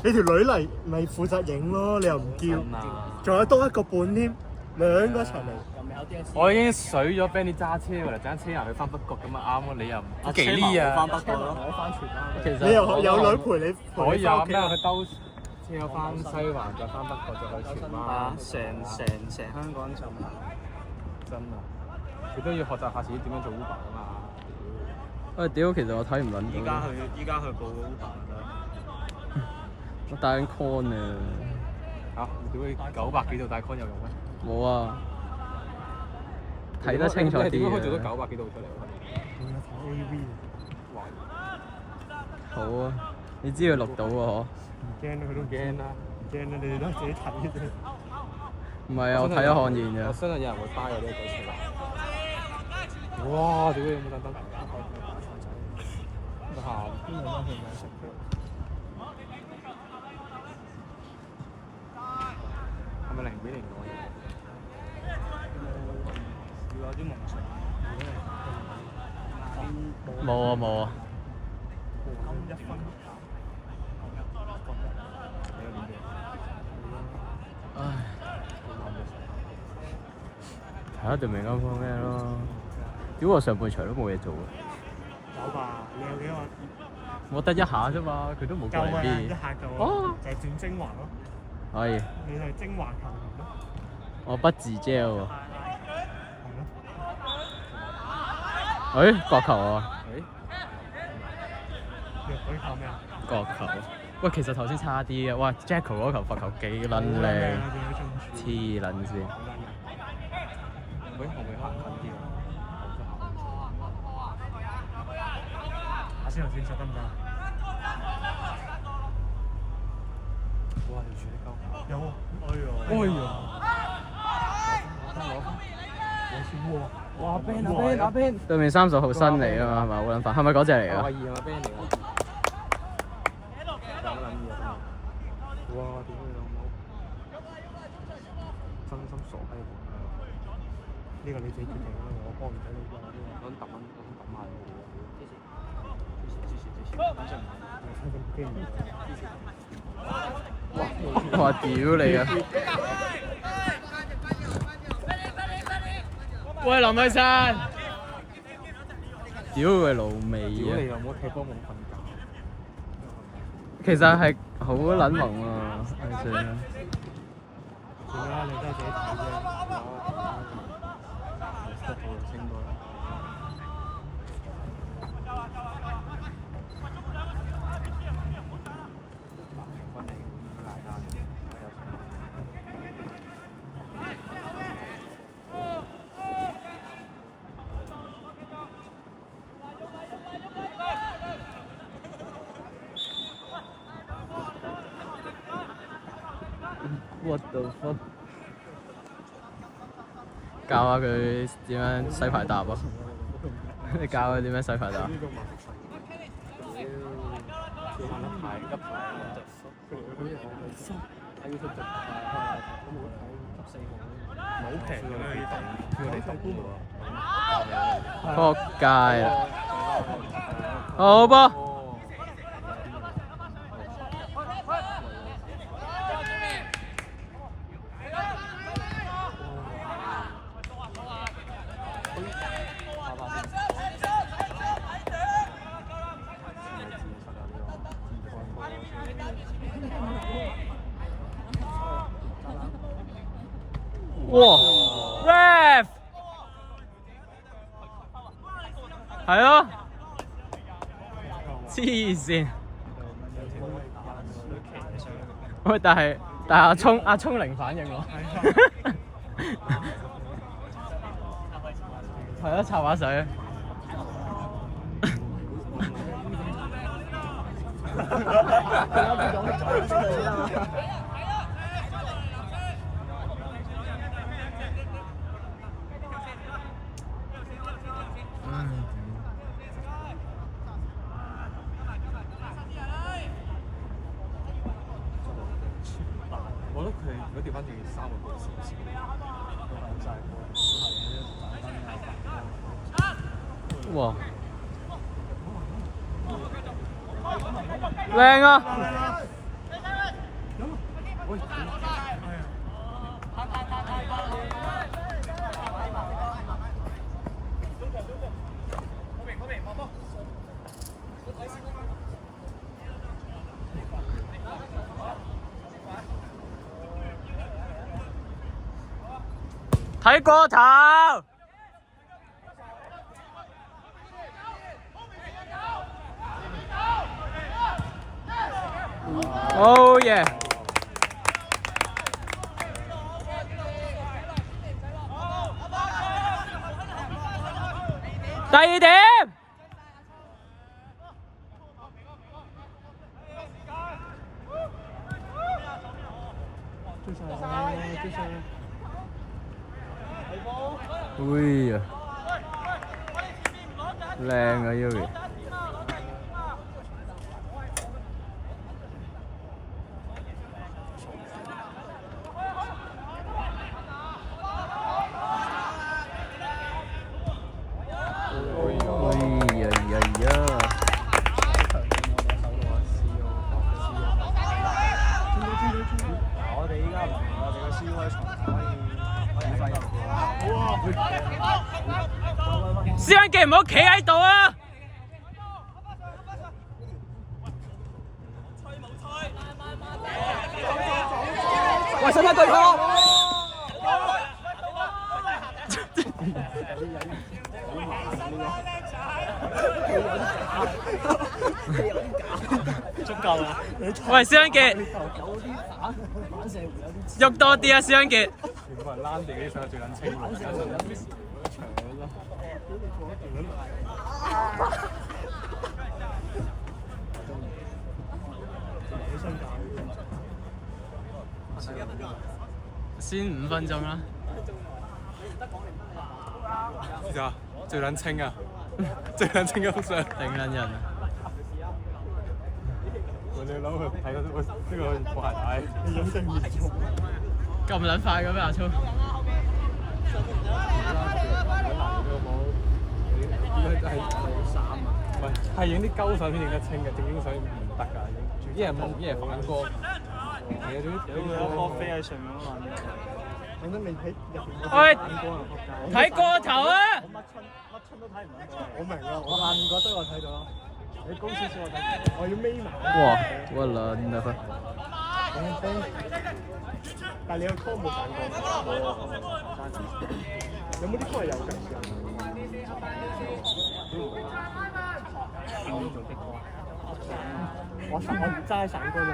你條女嚟咪負責影咯，你又唔叫，仲有多一個伴添，兩個一齊嚟。我已經水咗 Benny 揸車喎，陣間車人去翻北角咁啊啱咯，你又唔幾呢啊？翻北角咯，翻荃灣。其實你又有女陪你，可以啊，咩佢兜車翻西環再翻北角再去荃灣。成香港就真啊！佢都要學習下自己點樣做 Uber 啊嘛。喂，屌！其實我睇唔撚到。依家去報 Uber 啦。我戴緊 con 啊。嚇！屌你900幾度戴 con 有用咩？冇啊。睇得清楚啲嘅。點解可以做到900幾度出嚟？睇 AV。好啊！你知佢錄到喎嗬？唔驚啦，佢都驚啦！唔驚啦，你哋都係自己睇嘅啫。唔係啊，我睇咗看見我嘅。相信有人會 buy 我呢個出嚟。哇！屌你有冇等等？得閒。係咪0-0我哋？要有啲夢想。冇啊冇啊。唉。睇下對明啱方咩咯？屌我上半場都冇嘢做啊！有吧？你有幾個？我得一下啫嘛，佢都冇過嚟夠啊！一邊。下夠啊！哦，就係轉精華咯。可以。你係精華球員咯。我不自嘲喎。係咯。誒，角球啊！你可以靠咩啊？角球。喂，其實頭先差啲嘅，哇 Jacko 嗰球罰球幾撚靚，黐撚線。喂，我會行近啲喎。下先頭先得唔得？哇！條柱你鳩。有啊！哎呀！哇 Ben 啊 Ben！對面30號新嚟啊嘛，係咪好撚煩？係咪嗰隻嚟㗎？係啊 Ben 嚟㗎。咁撚嘢！哇！屌你老母！真心傻閪喎！呢個你自己決定啦，我幫唔到你㗎。我想揼蚊，我想揼下你。哇！屌你啊！喂，林偉山！屌佢老味啊！屌你老母踢波冇瞓覺。其實係好撚萌啊！算啦。算啦，你都係自己睇啫。What the fuck？教下佢點樣洗牌搭啊！你教佢點樣洗牌搭？撲街啊！好波！哇 ！Ref 係咯，黐線。喂，但係阿聰零反應喎。係咯，插下水。我覺得佢如果調翻轉3個波少少，哇！靚啊！睇過頭。Oh yeah！第二點。喂呀，靚啊 Yuri！師兄記唔好企喺度啊！喂，使唔使對抗？足夠啦！喂，師兄傑，喐多啲啊！師兄傑。全部人躝地起上最撚清喎。先5分鐘啦。呀，最撚清啊！最撚清嘅幅相。頂撚人啊！你諗佢睇嗰呢個破鞋帶，你影真嚴重。咁撚快嘅咩阿聰？係影啲鳩相先影得清嘅，正經相唔得㗎。一係蒙，一係放緊光。係啊，有個波飛喺上面嗰個。影得你喺入邊。喂，睇過頭啊！乜春都睇唔到。我明啦，我眼覺得我睇到。你高少少我睇，我要眯埋。哇！我撚啊佢。但係你個 call 冇彈過。有冇啲 call 係有㗎？我齋散光啫。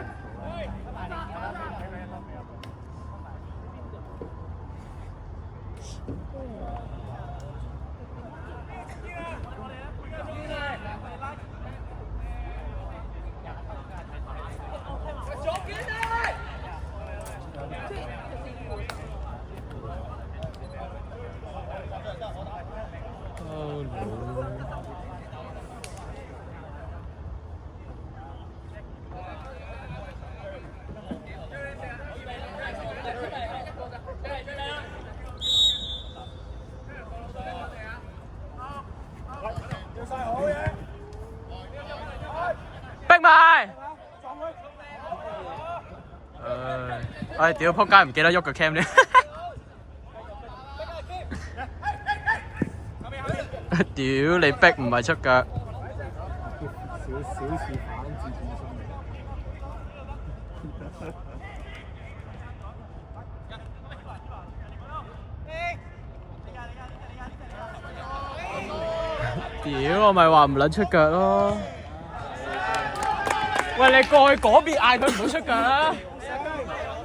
逼埋！唉，屌仆街唔記得喐個 cam 咧。屌你逼唔係出腳。少似反自轉身。屌我咪話唔撚出腳咯。喂，你過去嗰邊嗌佢唔好出腳啦！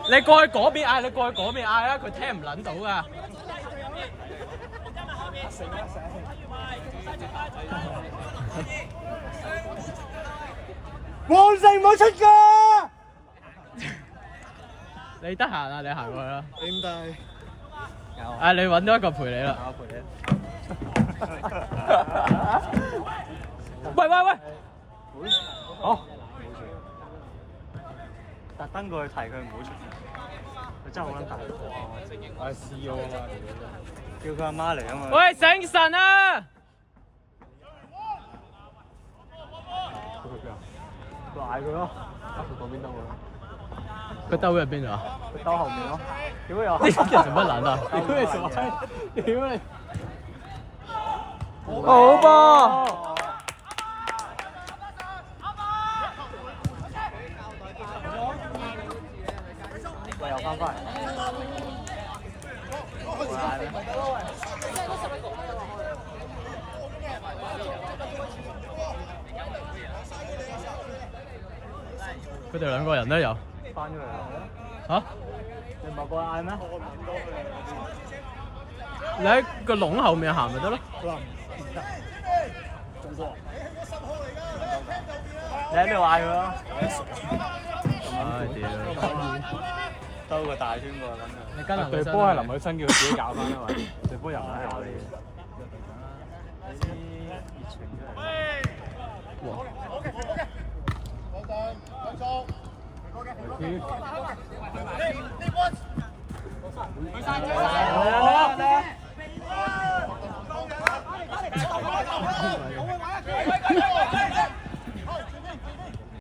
你過去嗰邊嗌，你過去嗰邊嗌啦，佢聽唔撚到噶。黃成唔好出腳！你得閒啊？你行過去啦。點帶？啊！你揾到一個陪你啦。我陪你。喂喂喂！好。特登過去提佢唔好出聲，佢真係好撚大。我係 CEO 啊嘛，叫佢阿媽嚟啊嘛。喂，醒神啊！佢去邊啊？佢嗌佢咯。佢講邊兜啊？佢兜入邊度啊？佢兜後面咯。屌又呢啲人做乜撚啊？屌你傻閪！屌你！好波！喂，又翻返嚟。佢哋兩個人都有翻咗嚟啦。嚇？你唔係過嗌咩？你喺個籠後面行咪得咯。你喺度嗌佢咯。唉屌！兜個大圈過嚟諗你跟林對波係林海生叫佢自己搞翻啊嘛，對波又唔係我哋。啲熱情真係。